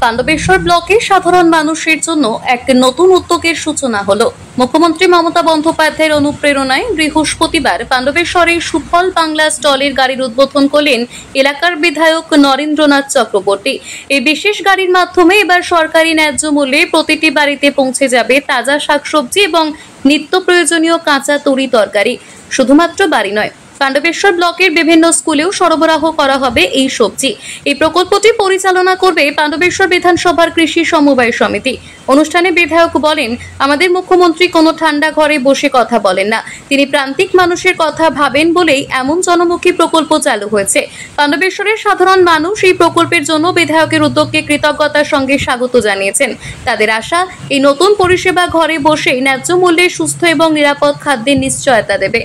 পাণ্ডবেশ্বর ব্লকে সাধারণ মানুষের জন্য এক নতুন উদ্যোগের সূচনা হলো। মুখ্যমন্ত্রী মমতা বন্দ্যোপাধ্যায়ের অনুপ্রেরণায় বৃহস্পতিবার পাণ্ডবেশ্বরে সুফল বাংলা স্টলের গাড়ির উদ্বোধন করলেন এলাকার বিধায়ক নরেন্দ্রনাথ চক্রবর্তী। এই বিশেষ গাড়ির মাধ্যমে এবার সরকারি ন্যায্য মূল্যে প্রতিটি বাড়িতে পৌঁছে যাবে তাজা শাকসবজি এবং নিত্য প্রয়োজনীয় কাঁচা তরি তরকারি। শুধুমাত্র বাড়ি নয়, পাণ্ডবেশ্বর ব্লকের বিভিন্ন স্কুলেও সরবরাহ করা হবে এই সবজি। এই প্রকল্পটি পরিচালনা করবে পাণ্ডবেশ্বর বিধানসভার কৃষি সমবায় সমিতি। অনুষ্ঠানে বিধায়ক বলেন, আমাদের মুখ্যমন্ত্রী কোনো ঠান্ডা ঘরে বসে কথা বলেন না, তিনি প্রান্তিক মানুষের কথা ভাবেন বলেই এমন জনমুখী প্রকল্প চালু হয়েছে। পাণ্ডবেশ্বরের সাধারণ মানুষ এই প্রকল্পের জন্য বিধায়কের উদ্যোগকে কৃতজ্ঞতার সঙ্গে স্বাগত জানিয়েছেন। তাদের আশা, এই নতুন পরিষেবা ঘরে বসেই ন্যায্য মূল্যে সুস্থ এবং নিরাপদ খাদ্যের নিশ্চয়তা দেবে।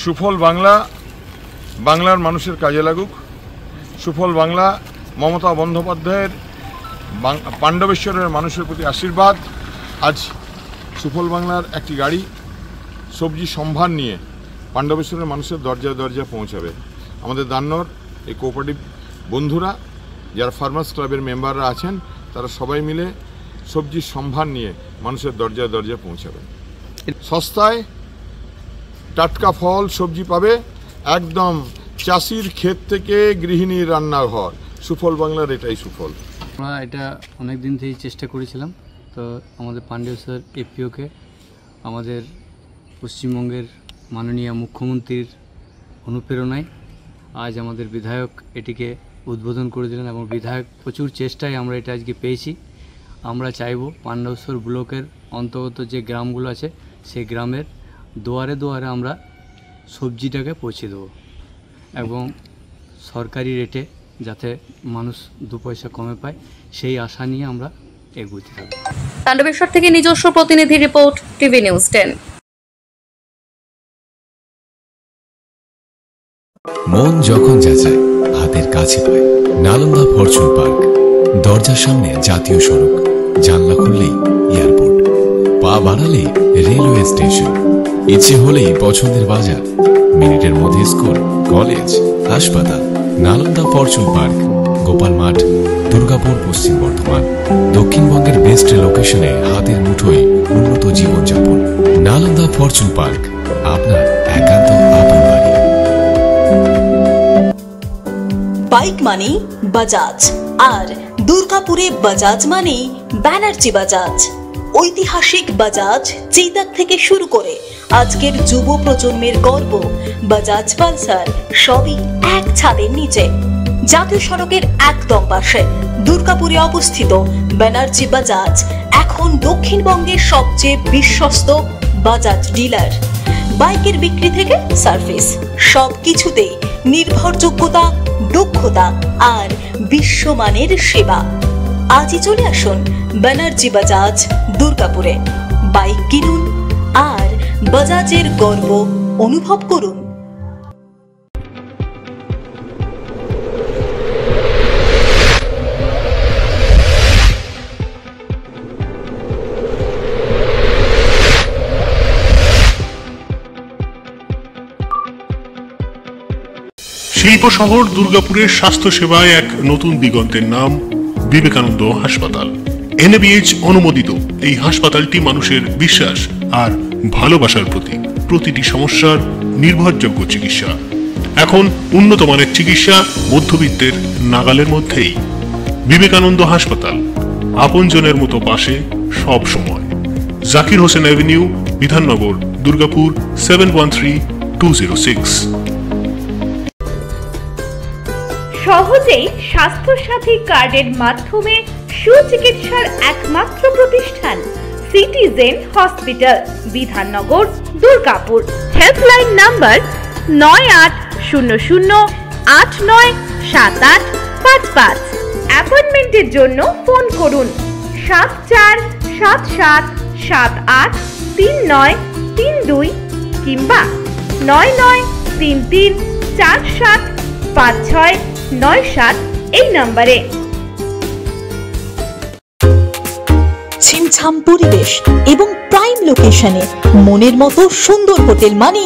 সুফল বাংলা বাংলার মানুষের কাজে লাগুক। সুফল বাংলা মমতা বন্দ্যোপাধ্যায়ের পাণ্ডবেশ্বরের মানুষের প্রতি আশীর্বাদ। আজ সুফল বাংলার একটি গাড়ি সবজি সম্ভার নিয়ে পাণ্ডবেশ্বরের মানুষের দরজায় দরজায় পৌঁছাবে। আমাদের দান্নর এই কোঅপারেটিভ বন্ধুরা, যারা ফার্মার্স ক্লাবের মেম্বাররা আছেন, তারা সবাই মিলে সবজির সম্ভার নিয়ে মানুষের দরজায় দরজায় পৌঁছাবে। সস্তায় টাটকা ফল সবজি পাবে, একদম চাষির ক্ষেত থেকে গৃহিণীর রান্নাঘর। সুফল বাংলার এটাই সুফল। আমরা এটা অনেক দিন থেকেই চেষ্টা করেছিলাম। তো আমাদের পাণ্ডবেশ্বর এপিওকে আমাদের পশ্চিমবঙ্গের মাননীয় মুখ্যমন্ত্রীর অনুপ্রেরণায় আজ আমাদের বিধায়ক এটিকে উদ্বোধন করে দিলেন এবং বিধায়ক প্রচুর চেষ্টায় আমরা এটা আজকে পেয়েছি। আমরা চাইব পাণ্ডবেশ্বর ব্লকের অন্তর্গত যে গ্রামগুলো আছে সেই গ্রামের দুয়ারে দুয়ারে আমরা সবজিটাকে পৌঁছে দেবো এবং সরকারি রেটে যাতে মানুষ 2 পয়সা কমে পায়, সেই আশা নিয়ে আমরা এগোতে থাকব। পাণ্ডবেশ্বর থেকে নিজস্ব প্রতিনিধি রিপোর্ট, টিভি নিউজ 10। মন যখন যাচায় হাতের কাছে পায়। নালন্দা ফরচুন পার্ক, দরজার সামনে জাতীয় সড়ক, জানলা খুললেই এয়ারপোর্ট, পা বাড়ালে রেলওয়ে স্টেশন, ইচ্ছে হলেই পছন্দের বাজার, মিনিটের মধ্যে স্কুল, কলেজ, হাসপাতাল। নালন্দা ফরচুন পার্ক, গোপাল মাঠ, দুর্গাপুর, পশ্চিম বর্ধমান। দক্ষিণবঙ্গের বেস্ট লোকেশনে হাতের মুঠোয় উন্নত জীবনযাপন। নালন্দা ফরচুন পার্ক, আপনার একান্ত আপন বাড়ি। বাইক মানেই বাজাজ, আর দুর্গাপুরে বাজাজ মানেই ব্যানার্জি বাজাজ। ঐতিহাসিক বাজাজ চেতক থেকে শুরু করে আজকের যুব প্রজন্মের গর্ব বাজাজ পালসার, সবই এক ছাদের নিচে। জাতীয় সড়কের একদম পাশে দুর্গাপুরে অবস্থিত ব্যানার্জি বাজাজ এখন দক্ষিণবঙ্গের সবচেয়ে বিশ্বস্ত বাজাজ ডিলার। বাইকের বিক্রি থেকে সার্ভিস, সবকিছুতেই নির্ভরযোগ্যতা, দক্ষতা আর বিশ্বমানের সেবা। আজই চলে আসুন ব্যানার্জি বাজাজ দুর্গাপুরে। বাইক কিনুন আর বাজাজের গর্ব অনুভব করুন। শিল্প শহর দুর্গাপুরের স্বাস্থ্য সেবায় এক নতুন দিগন্তের নাম বিবেকানন্দ হাসপাতাল। NABH অনুমোদিত এই হাসপাতালটি মানুষের বিশ্বাস আর ভালোবাসার প্রতীক। প্রতিটি সমস্যার নির্ভরযোগ্য চিকিৎসা। এখন উন্নত মানের চিকিৎসা মধ্যবিত্তের নাগালের মধ্যেই। বিবেকানন্দ হাসপাতাল, আপনজনের মতো পাশে সব সময়। জাকির হোসেন অ্যাভিনিউ, বিধাননগর, দুর্গাপুর 713206। সহজেই স্বাস্থ্যসাথী কার্ডের মাধ্যমে সুচিকিৎসার একমাত্র প্রতিষ্ঠান citizen hospital, Bidhannagar, Durgapur. Helpline number 9800897855। অ্যাপয়েন্টমেন্টের জন্য ফোন করুন 7477783932 কিংবা 9933475697 এই নম্বরে। ছিমছাম পরিবেশ এবং প্রাইম লোকেশনে মনের মতো সুন্দর হোটেল মানে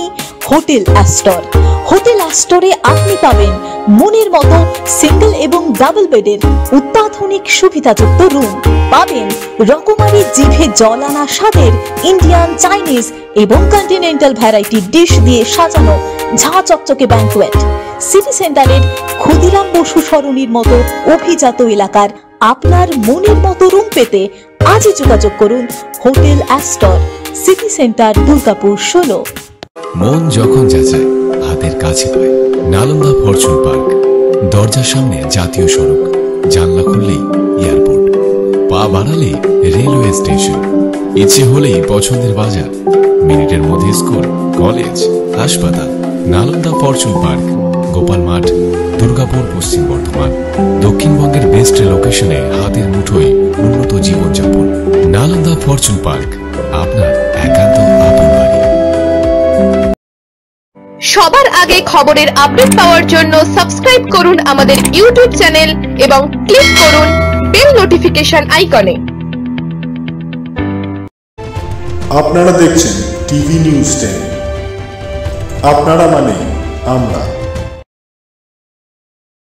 হোটেল অ্যাস্টর। হোটেল অ্যাস্টরে আপনি পাবেন মনের মতো সিঙ্গেল এবং ডাবল বেডের অত্যাধুনিক সুবিধাযুক্ত রুম পাবেন। রকমারি জিভে জল আনা স্বাদের ইন্ডিয়ান, চাইনিজ এবং কন্টিনেন্টাল ভ্যারাইটি ডিশ দিয়ে সাজানো ঝাঁ চকচকে ব্যাংকুয়েট। সিটি সেন্টারের ক্ষুদিরাম বসু সরণির মতো অভিজাত এলাকার আপনার মনের মতো রুম পেতে আজই যোগাযোগ করুন hotel Astor, city centre, Durgapur 16। মন যখন যাচায় হাতের কাছে পায়। নালন্দা ফরচুন পার্ক, দরজার সামনে জাতীয় সড়ক, জানলা খুললেই এয়ারপোর্ট, পা বাড়ালে রেলওয়ে স্টেশন, ইচ্ছে হলেই পছন্দের বাজার, মিনিটের মধ্যে স্কুল, কলেজ, হাসপাতাল। নালন্দা ফরচুন পার্ক, গোপাল মাঠ, দুর্গাপুর, পশ্চিম বর্ধমান। দক্ষিণবঙ্গের বেস্ট লোকেশনে হাতের মুঠোয় উন্নত জীবনযাপন। নালন্দা ফরচুন পার্ক, আপনার একান্ত আপন বাড়ি। সবার আগে খবরের আপডেট পাওয়ার জন্য সাবস্ক্রাইব করুন আমাদের ইউটিউব চ্যানেল এবং ক্লিক করুন বেল নোটিফিকেশন আইকনে। আপনারা দেখছেন টিভি নিউজ 10। আপনারা মানে আমরা।